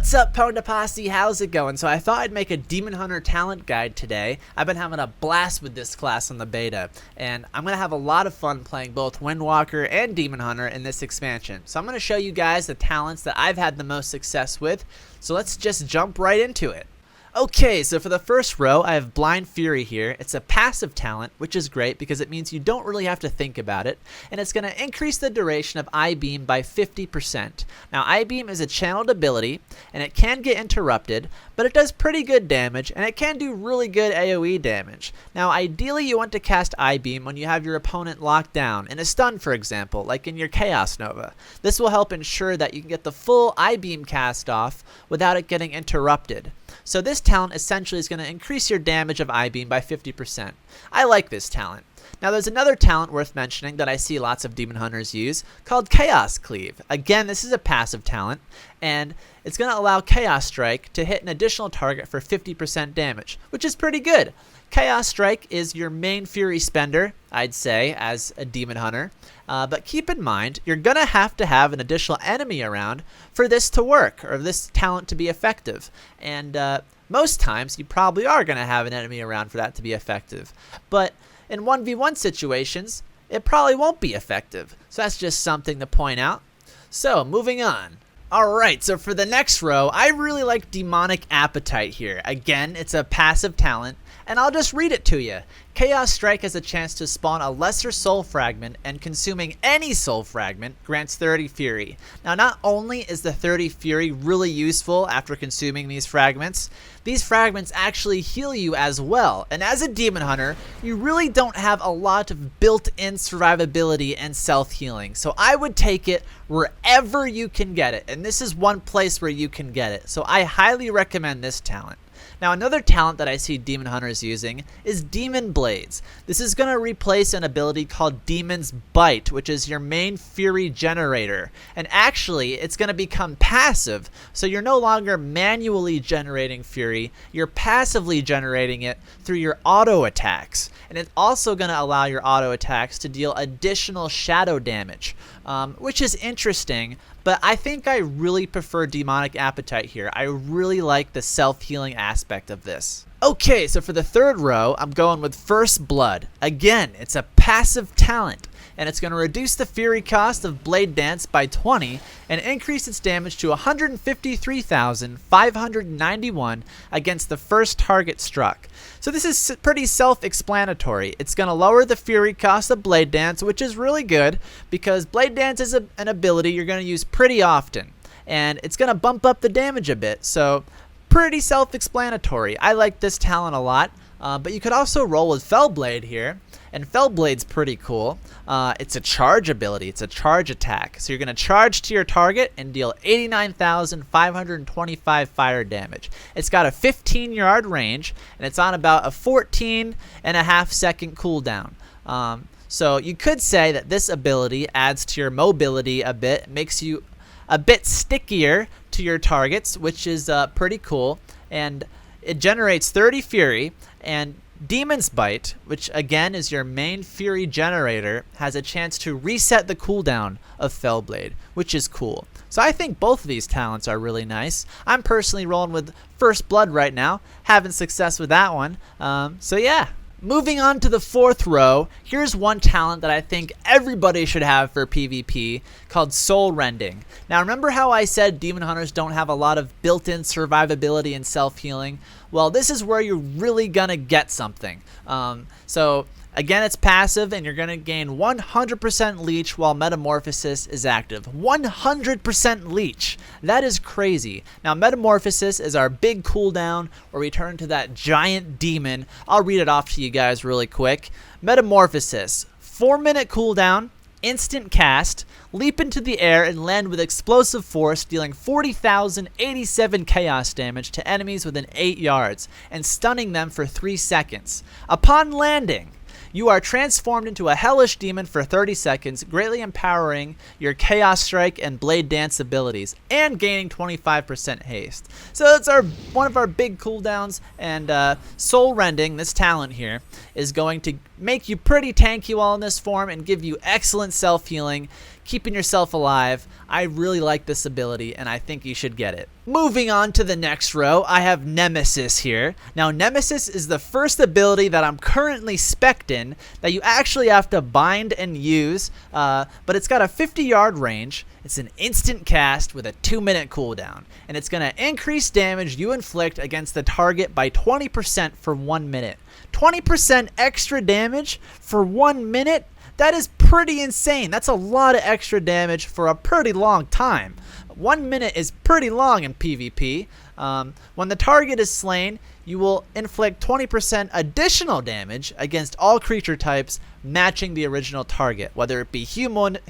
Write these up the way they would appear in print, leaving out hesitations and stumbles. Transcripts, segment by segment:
What's up, PwndaTV? How's it going? So I thought I'd make a Demon Hunter talent guide today. I've been having a blast with this class on the beta, and I'm going to have a lot of fun playing both Windwalker and Demon Hunter in this expansion. So I'm going to show you guys the talents that I've had the most success with, so let's just jump right into it. Okay, so for the first row, I have Blind Fury here. It's a passive talent, which is great because it means you don't really have to think about it, and it's going to increase the duration of I-Beam by 50%. Now, I-Beam is a channeled ability, and it can get interrupted, but it does pretty good damage, and it can do really good AoE damage. Now, ideally, you want to cast I-Beam when you have your opponent locked down, in a stun, for example, like in your Chaos Nova. This will help ensure that you can get the full I-Beam cast off without it getting interrupted. So this talent essentially is going to increase your damage of I-Beam by 50%. I like this talent. Now there's another talent worth mentioning that I see lots of Demon Hunters use called Chaos Cleave. Again, this is a passive talent, and it's going to allow Chaos Strike to hit an additional target for 50% damage, which is pretty good. Chaos Strike is your main Fury spender, I'd say, as a Demon Hunter. But keep in mind, you're going to have an additional enemy around for this to work, or this talent to be effective. And most times, you probably are going to have an enemy around for that to be effective. But in 1v1 situations, it probably won't be effective. So that's just something to point out. So, moving on. Alright, so for the next row, I really like Demonic Appetite here. Again, it's a passive talent, and I'll just read it to you. Chaos Strike has a chance to spawn a lesser soul fragment, and consuming any soul fragment grants 30 Fury. Now, not only is the 30 Fury really useful after consuming these fragments actually heal you as well. And as a Demon Hunter, you really don't have a lot of built-in survivability and self-healing. So I would take it wherever you can get it, and this is one place where you can get it. So I highly recommend this talent. Now, another talent that I see Demon Hunters using is Demon Blades. This is going to replace an ability called Demon's Bite, which is your main Fury generator. And actually, it's going to become passive, so you're no longer manually generating Fury, you're passively generating it through your auto attacks. And it's also going to allow your auto attacks to deal additional shadow damage, which is interesting. But I think I really prefer Demonic Appetite here. I really like the self-healing aspect of this. Okay, so for the third row, I'm going with First Blood. Again, it's a passive talent, and it's going to reduce the Fury cost of Blade Dance by 20 and increase its damage to 153,591 against the first target struck. So this is pretty self-explanatory. It's going to lower the Fury cost of Blade Dance, which is really good because Blade Dance is an ability you're going to use pretty often, and it's going to bump up the damage a bit, so pretty self-explanatory. I like this talent a lot, but you could also roll with Fellblade here, and Fellblade's pretty cool. It's a charge ability. It's a charge attack. So you're going to charge to your target and deal 89,525 fire damage. It's got a 15-yard range, and it's on about a 14.5-second cooldown. So you could say that this ability adds to your mobility a bit, makes you a bit stickier to your targets, which is pretty cool. And it generates 30 Fury, and Demon's Bite, which again is your main Fury generator, has a chance to reset the cooldown of Fellblade, which is cool. So I think both of these talents are really nice. I'm personally rolling with First Blood right now, having success with that one. So yeah. Moving on to the fourth row, here's one talent that I think everybody should have for PvP called Soul Rending. Now remember how I said Demon Hunters don't have a lot of built-in survivability and self-healing? Well, this is where you're really gonna get something. So again, it's passive, and you're going to gain 100% leech while Metamorphosis is active. 100% leech! That is crazy. Now, Metamorphosis is our big cooldown where we turn into that giant demon. I'll read it off to you guys really quick. Metamorphosis, 4-minute cooldown, instant cast, leap into the air and land with explosive force, dealing 40,087 chaos damage to enemies within 8 yards, and stunning them for 3 seconds. Upon landing, you are transformed into a hellish demon for 30 seconds, greatly empowering your Chaos Strike and Blade Dance abilities, and gaining 25% haste. So that's one of our big cooldowns, and Soul Rending, this talent here, is going to make you pretty tanky while in this form and give you excellent self-healing, keeping yourself alive. I really like this ability, and I think you should get it. Moving on to the next row, I have Nemesis here. Now, Nemesis is the first ability that I'm currently spec'd in that you actually have to bind and use, but it's got a 50-yard range. It's an instant cast with a 2-minute cooldown, and it's going to increase damage you inflict against the target by 20% for 1 minute. 20% extra damage for 1 minute? That is pretty insane. That's a lot of extra damage for a pretty long time. 1 minute is pretty long in PvP. When the target is slain, you will inflict 20% additional damage against all creature types matching the original target, whether it be humanoid,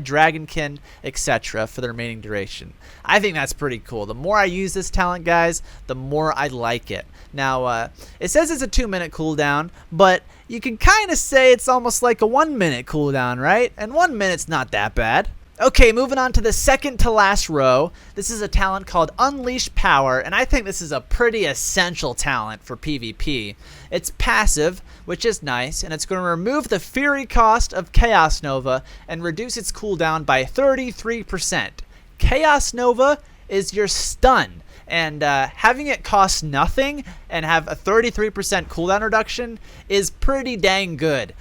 dragonkin, etc. for the remaining duration. I think that's pretty cool. The more I use this talent, guys, the more I like it. Now, it says it's a 2-minute cooldown, but you can kind of say it's almost like a 1-minute cooldown, right? And 1 minute's not that bad. Okay, moving on to the second to last row. This is a talent called Unleash Power, and I think this is a pretty essential talent for PvP. It's passive, which is nice, and it's going to remove the Fury cost of Chaos Nova and reduce its cooldown by 33%. Chaos Nova is your stun, and having it cost nothing and have a 33% cooldown reduction is pretty dang good.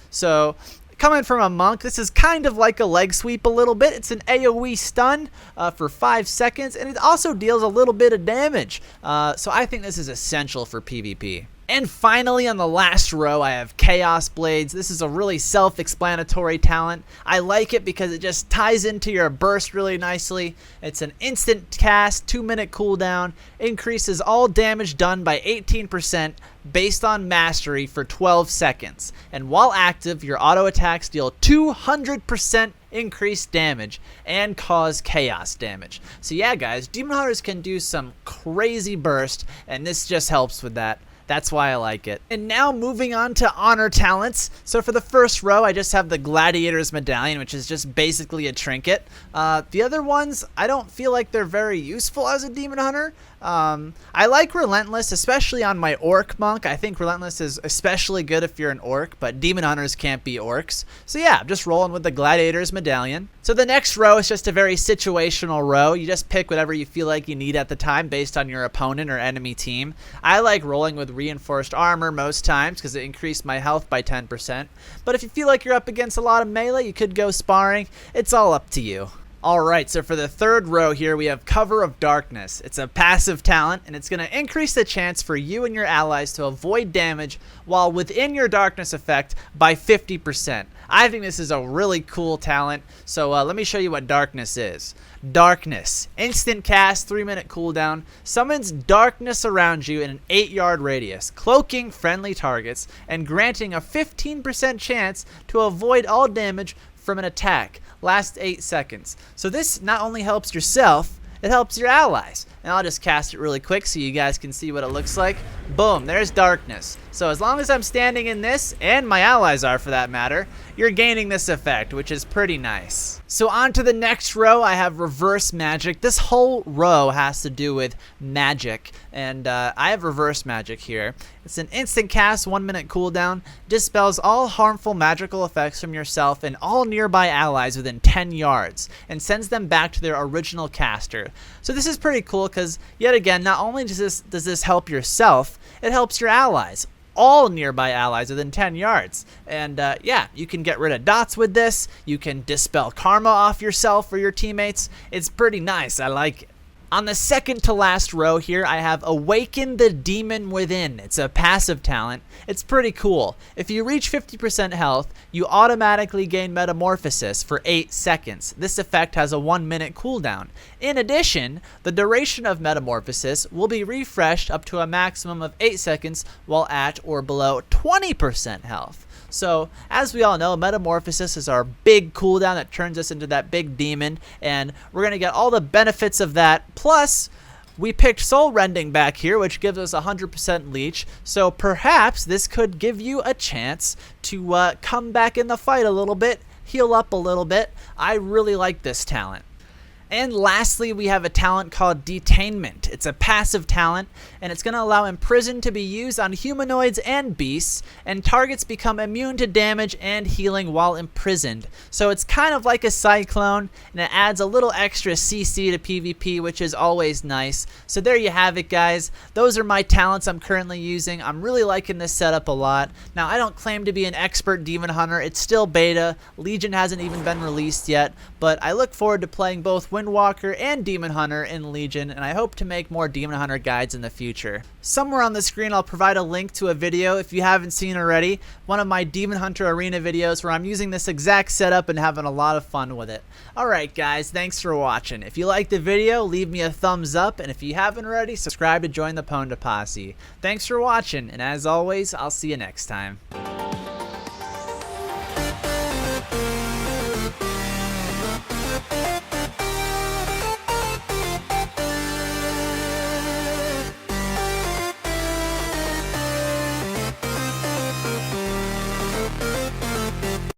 So coming from a monk, this is kind of like a leg sweep a little bit. It's an AoE stun for 5 seconds, and it also deals a little bit of damage. So I think this is essential for PvP. And finally, on the last row, I have Chaos Blades. This is a really self-explanatory talent. I like it because it just ties into your burst really nicely. It's an instant cast, 2-minute cooldown, increases all damage done by 18% based on mastery for 12 seconds. And while active, your auto attacks deal 200% increased damage and cause chaos damage. So yeah, guys, Demon Hunters can do some crazy burst, and this just helps with that. That's why I like it. And now moving on to honor talents. So for the first row, I just have the Gladiator's Medallion, which is just basically a trinket. The other ones, I don't feel like they're very useful as a Demon Hunter. I like Relentless, especially on my Orc Monk. I think Relentless is especially good if you're an Orc, but Demon Hunters can't be Orcs. So yeah, I'm just rolling with the Gladiator's Medallion. So the next row is just a very situational row. You just pick whatever you feel like you need at the time based on your opponent or enemy team. I like rolling with Reinforced Armor most times because it increased my health by 10%. But if you feel like you're up against a lot of melee, you could go sparring. It's all up to you. Alright, so for the third row here, we have Cover of Darkness. It's a passive talent, and it's going to increase the chance for you and your allies to avoid damage while within your darkness effect by 50%. I think this is a really cool talent, so let me show you what Darkness is. Darkness, instant cast, 3-minute cooldown, summons darkness around you in an 8-yard radius, cloaking friendly targets, and granting a 15% chance to avoid all damage from an attack. Lasts 8 seconds. So this not only helps yourself, it helps your allies. And I'll just cast it really quick so you guys can see what it looks like. Boom, there's Darkness. So as long as I'm standing in this, and my allies are for that matter, you're gaining this effect, which is pretty nice. So on to the next row, I have Reverse Magic. This whole row has to do with magic, and I have Reverse Magic here. It's an instant cast, 1-minute cooldown, dispels all harmful magical effects from yourself and all nearby allies within 10 yards, and sends them back to their original caster. So this is pretty cool because, yet again, not only does this help yourself, it helps your allies. All nearby allies within 10 yards. And yeah, you can get rid of dots with this. You can dispel karma off yourself or your teammates. It's pretty nice. I like it. On the second to last row here, I have Awaken the Demon Within. It's a passive talent. It's pretty cool. If you reach 50% health, you automatically gain Metamorphosis for 8 seconds. This effect has a 1-minute cooldown. In addition, the duration of Metamorphosis will be refreshed up to a maximum of 8 seconds while at or below 20% health. So, as we all know, Metamorphosis is our big cooldown that turns us into that big demon, and we're going to get all the benefits of that. Plus, we picked Soul Rending back here, which gives us 100% leech, so perhaps this could give you a chance to come back in the fight a little bit, heal up a little bit. I really like this talent. And lastly, we have a talent called Detainment. It's a passive talent, and it's going to allow Imprison to be used on humanoids and beasts, and targets become immune to damage and healing while imprisoned. So it's kind of like a Cyclone, and it adds a little extra CC to PvP, which is always nice. So there you have it, guys. Those are my talents I'm currently using. I'm really liking this setup a lot. Now, I don't claim to be an expert demon hunter. It's still beta. Legion hasn't even been released yet, but I look forward to playing both Windwalker and Demon Hunter in Legion, and I hope to make more Demon Hunter guides in the future. Somewhere on the screen I'll provide a link to a video if you haven't seen already, one of my Demon Hunter Arena videos where I'm using this exact setup and having a lot of fun with it. Alright guys, thanks for watching. If you liked the video, leave me a thumbs up, and if you haven't already, subscribe to join the Pwnda Posse. Thanks for watching, and as always, I'll see you next time.